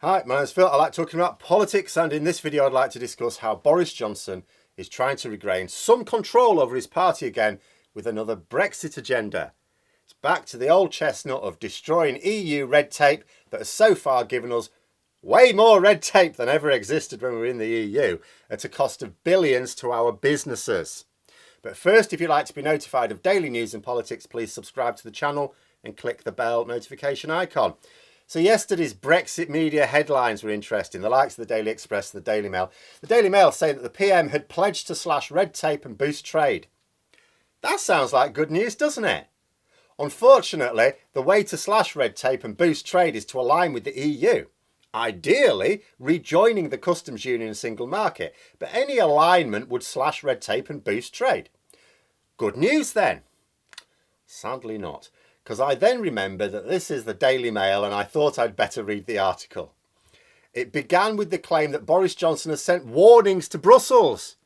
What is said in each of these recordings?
Hi, my name's Phil. I like talking about politics, and in this video I'd like to discuss how Boris Johnson is trying to regain some control over his party again with another Brexit agenda. It's back to the old chestnut of destroying EU red tape that has so far given us way more red tape than ever existed when we were in the EU at a cost of billions to our businesses. But first, if you'd like to be notified of daily news and politics, please subscribe to the channel and click the bell notification icon. So yesterday's Brexit media headlines were interesting, the likes of the Daily Express and the Daily Mail. The Daily Mail saying that the PM had pledged to slash red tape and boost trade. That sounds like good news, doesn't it? Unfortunately, the way to slash red tape and boost trade is to align with the EU. Ideally, rejoining the customs union and single market, but any alignment would slash red tape and boost trade. Good news then? Sadly not. Because I then remembered that this is the Daily Mail and I thought I'd better read the article. It began with the claim that Boris Johnson has sent warnings to Brussels.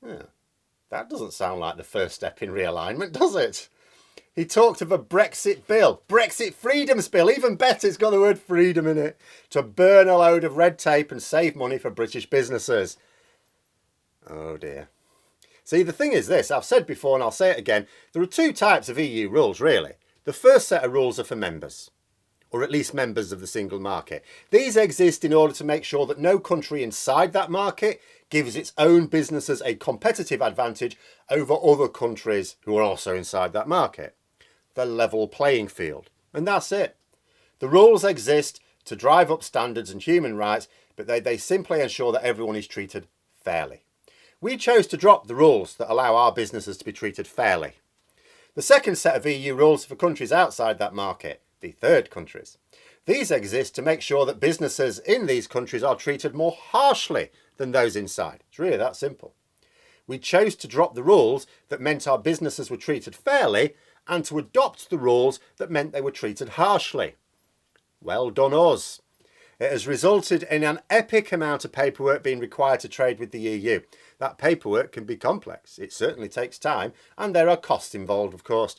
That doesn't sound like the first step in realignment, does it? He talked of a Brexit Bill, Brexit Freedoms Bill, even better, it's got the word freedom in it, to burn a load of red tape and save money for British businesses. Oh dear. See, the thing is this, I've said before and I'll say it again, there are two types of EU rules really. The first set of rules are for members, or at least members of the single market. These exist in order to make sure that no country inside that market gives its own businesses a competitive advantage over other countries who are also inside that market. The level playing field. And that's it. The rules exist to drive up standards and human rights, but they simply ensure that everyone is treated fairly. We chose to drop the rules that allow our businesses to be treated fairly. The second set of EU rules for countries outside that market, the third countries. These exist to make sure that businesses in these countries are treated more harshly than those inside. It's really that simple. We chose to drop the rules that meant our businesses were treated fairly and to adopt the rules that meant they were treated harshly. Well done us. It has resulted in an epic amount of paperwork being required to trade with the EU. That paperwork can be complex. It certainly takes time, and there are costs involved, of course.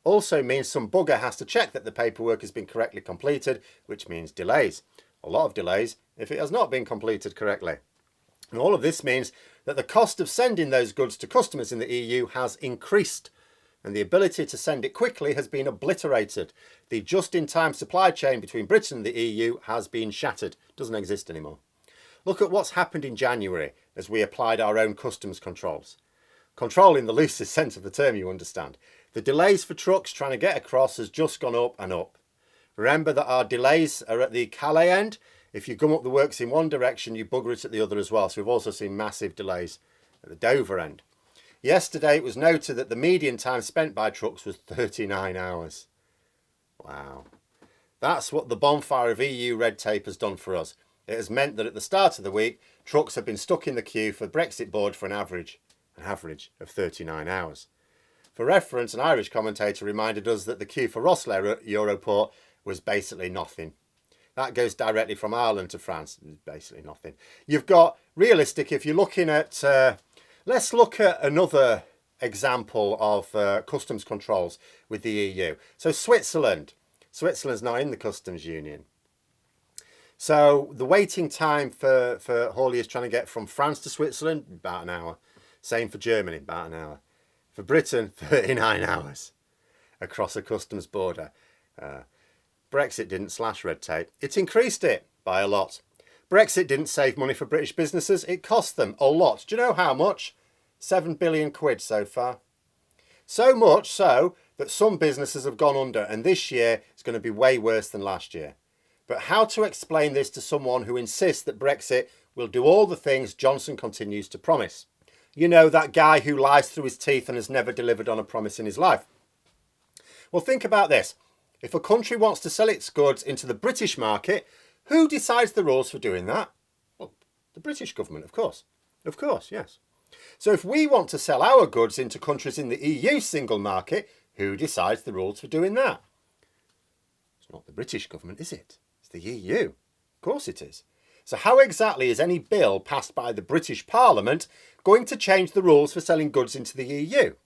Also means some bugger has to check that the paperwork has been correctly completed, which means delays. A lot of delays if it has not been completed correctly. And all of this means that the cost of sending those goods to customers in the EU has increased, and the ability to send it quickly has been obliterated. The just-in-time supply chain between Britain and the EU has been shattered. Doesn't exist anymore. Look at what's happened in January as we applied our own customs controls. Control in the loosest sense of the term, you understand. The delays for trucks trying to get across has just gone up and up. Remember that our delays are at the Calais end. If you gum up the works in one direction, you bugger it at the other as well. So we've also seen massive delays at the Dover end. Yesterday, it was noted that the median time spent by trucks was 39 hours. Wow. That's what the bonfire of EU red tape has done for us. It has meant that at the start of the week, trucks have been stuck in the queue for the Brexit board for an average of 39 hours. For reference, an Irish commentator reminded us that the queue for Rosslare at Europort was basically nothing. That goes directly from Ireland to France. Basically nothing. You've got, realistic, if you're looking at... let's look at another example of customs controls with the EU. So Switzerland's not in the customs union. So the waiting time for hauliers trying to get from France to Switzerland, about an hour. Same for Germany, about an hour. For Britain, 39 hours across a customs border. Brexit didn't slash red tape. It increased it by a lot. Brexit didn't save money for British businesses. It cost them a lot. Do you know how much? 7 billion quid so far. So much so that some businesses have gone under, and this year it's going to be way worse than last year. But how to explain this to someone who insists that Brexit will do all the things Johnson continues to promise? You know, that guy who lies through his teeth and has never delivered on a promise in his life. Well, think about this. If a country wants to sell its goods into the British market, who decides the rules for doing that? Well, the British government, of course. Of course, yes. So if we want to sell our goods into countries in the EU single market, who decides the rules for doing that? It's not the British government, is it? It's the EU. Of course it is. So how exactly is any bill passed by the British Parliament going to change the rules for selling goods into the EU?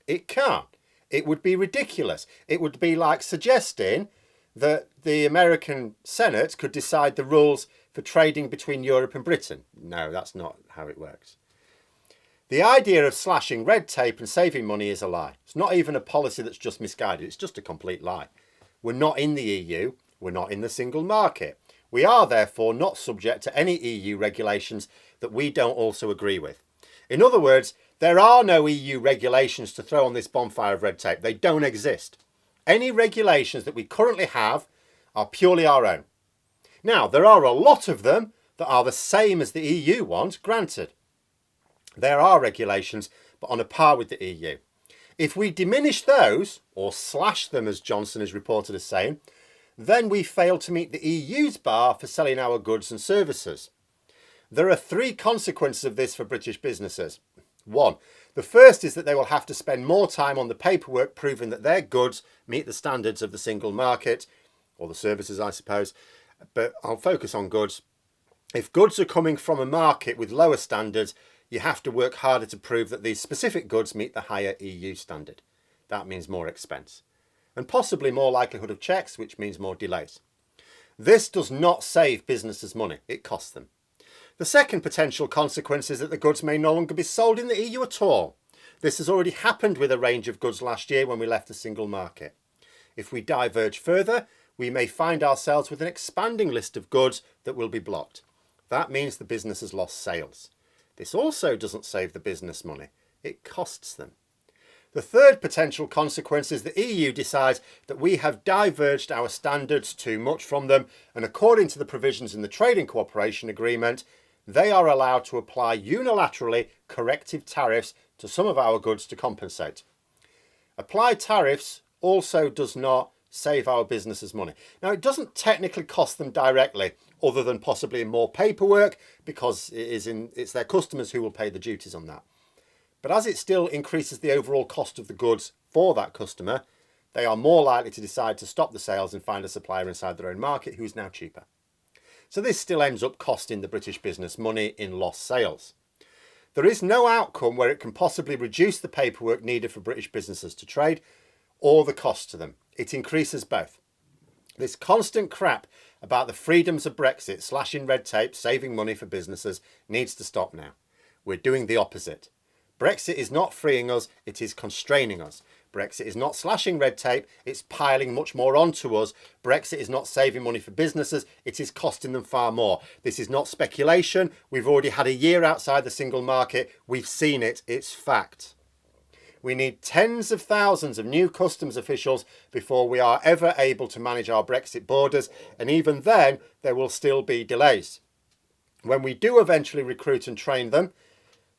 It can't. It would be ridiculous. It would be like suggesting that the American Senate could decide the rules for trading between Europe and Britain. No, that's not how it works. The idea of slashing red tape and saving money is a lie. It's not even a policy that's just misguided. It's just a complete lie. We're not in the EU. We're not in the single market. We are therefore not subject to any EU regulations that we don't also agree with. In other words, there are no EU regulations to throw on this bonfire of red tape. They don't exist. Any regulations that we currently have are purely our own. Now, there are a lot of them that are the same as the EU ones, granted. There are regulations, but on a par with the EU. If we diminish those, or slash them as Johnson is reported as saying, then we fail to meet the EU's bar for selling our goods and services. There are 3 consequences of this for British businesses. 1. The first is that they will have to spend more time on the paperwork proving that their goods meet the standards of the single market, or the services I suppose, but I'll focus on goods. If goods are coming from a market with lower standards, you have to work harder to prove that these specific goods meet the higher EU standard. That means more expense. And possibly more likelihood of checks, which means more delays. This does not save businesses money, it costs them. The second potential consequence is that the goods may no longer be sold in the EU at all. This has already happened with a range of goods last year when we left the single market. If we diverge further, we may find ourselves with an expanding list of goods that will be blocked. That means the business has lost sales. This also doesn't save the business money, it costs them. The third potential consequence is the EU decides that we have diverged our standards too much from them, and according to the provisions in the Trading Cooperation Agreement, they are allowed to apply unilaterally corrective tariffs to some of our goods to compensate. Applied tariffs also does not save our businesses money. Now, it doesn't technically cost them directly, other than possibly in more paperwork, because it's their customers who will pay the duties on that. But as it still increases the overall cost of the goods for that customer, they are more likely to decide to stop the sales and find a supplier inside their own market who is now cheaper. So this still ends up costing the British business money in lost sales. There is no outcome where it can possibly reduce the paperwork needed for British businesses to trade or the cost to them. It increases both. This constant crap about the freedoms of Brexit, slashing red tape, saving money for businesses, needs to stop now. We're doing the opposite. Brexit is not freeing us, it is constraining us. Brexit is not slashing red tape, it's piling much more onto us. Brexit is not saving money for businesses, it is costing them far more. This is not speculation. We've already had a year outside the single market. We've seen it. It's fact. We need tens of thousands of new customs officials before we are ever able to manage our Brexit borders, and even then there will still be delays. When we do eventually recruit and train them,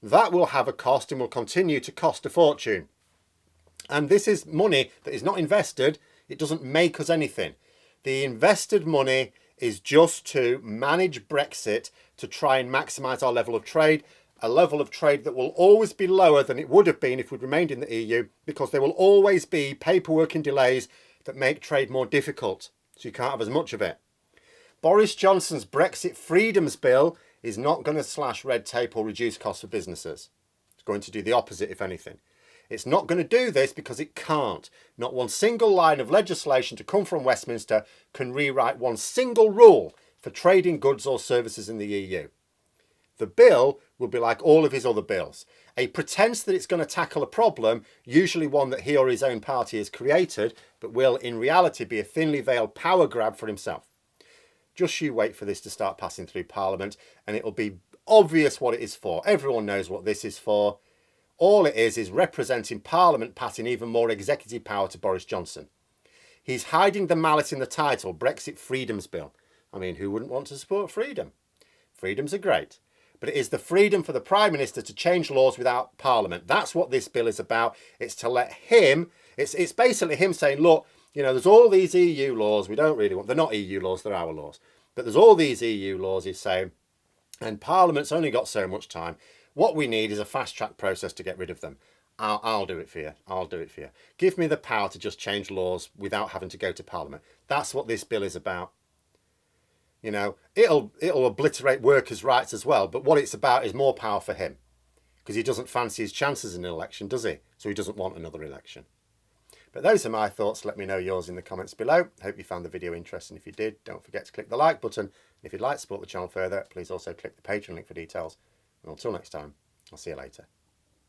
that will have a cost and will continue to cost a fortune. And this is money that is not invested. It doesn't make us anything. The invested money is just to manage Brexit, to try and maximise our level of trade, a level of trade that will always be lower than it would have been if we'd remained in the EU, because there will always be paperwork and delays that make trade more difficult, so you can't have as much of it. Boris Johnson's Brexit Freedoms Bill is not going to slash red tape or reduce costs for businesses. It's going to do the opposite, if anything. It's not going to do this because it can't. Not one single line of legislation to come from Westminster can rewrite one single rule for trading goods or services in the EU. The bill will be like all of his other bills, a pretense that it's going to tackle a problem, usually one that he or his own party has created, but will in reality be a thinly veiled power grab for himself. Just you wait for this to start passing through Parliament and it'll be obvious what it is for. Everyone knows what this is for. All it is representing Parliament passing even more executive power to Boris Johnson. He's hiding the malice in the title, Brexit Freedoms Bill. I mean, who wouldn't want to support freedom? Freedoms are great. But it is the freedom for the Prime Minister to change laws without Parliament. That's what this bill is about. It's to let him, it's basically him saying, look, you know, there's all these EU laws we don't really want. They're not EU laws, they're our laws. But there's all these EU laws, he's saying, and Parliament's only got so much time. What we need is a fast-track process to get rid of them. I'll do it for you. I'll do it for you. Give me the power to just change laws without having to go to Parliament. That's what this bill is about. You know, it'll obliterate workers' rights as well, but what it's about is more power for him. Because he doesn't fancy his chances in an election, does he? So he doesn't want another election. But those are my thoughts. Let me know yours in the comments below. Hope you found the video interesting. If you did, don't forget to click the like button. And if you'd like to support the channel further, please also click the Patreon link for details. And until next time, I'll see you later.